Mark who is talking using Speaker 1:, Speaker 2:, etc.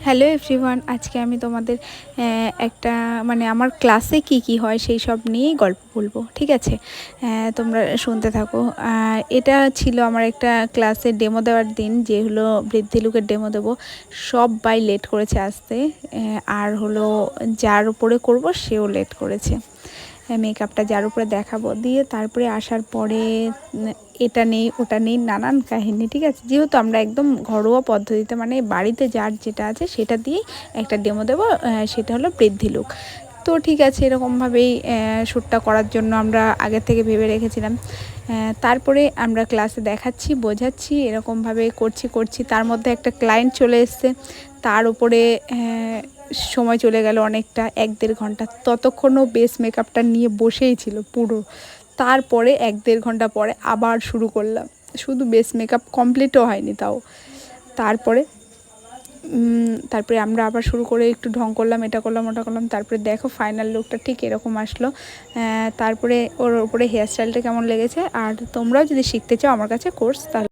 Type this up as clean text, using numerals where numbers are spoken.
Speaker 1: Hello everyone, আজকে আমি তোমাদের একটা মানে আমার ক্লাসে কি হয় সেই সব নিয়েই গল্প বলবো, ঠিক আছে? তোমরা শুনতে থাকো। এটা ছিল আমার একটা ক্লাসে ডেমো দেওয়ার দিন, যে হলো বৃদ্ধি লুকের ডেমো দেবো। সবাই লেট করেছে আসতে, আর হলো যার উপরে করব সেও লেট করেছে। মেকআপটা যার উপরে দেখাবো দিয়ে তারপরে আসার পরে এটা নেই ওটা নেই, নানান কাহিনী, ঠিক আছে? যেহেতু আমরা একদম ঘরোয়া পদ্ধতিতে মানে বাড়িতে যার যেটা আছে সেটা দিয়েই একটা ডেমো দেবো, সেটা হলো বৃদ্ধি লুক। তো ঠিক আছে, এরকমভাবেই শ্যুটটা করার জন্য আমরা আগের থেকে ভেবে রেখেছিলাম। তারপরে আমরা ক্লাসে দেখাচ্ছি, বোঝাচ্ছি, এরকমভাবে করছি। তার মধ্যে একটা ক্লায়েন্ট চলে এসছে, তার উপরে সময় চলে গেল অনেকটা, 1-1.5 ঘন্টা। ততক্ষণও বেস মেকআপটা নিয়ে বসেই ছিল পুরো। তারপরে 1-1.5 ঘন্টা পরে আবার শুরু করলাম, শুধু বেস মেকআপ কমপ্লিটও হয়নি তাও। তারপরে আমরা আবার শুরু করে একটু ঢং করলাম, এটা করলাম ওটা করলাম। তারপরে দেখো ফাইনাল লুকটা ঠিক এরকম আসলো। তারপরে ওর উপরে হেয়ার স্টাইলটা কেমন লেগেছে। আর তোমরাও যদি শিখতে চাও আমার কাছে কোর্স, তাহলে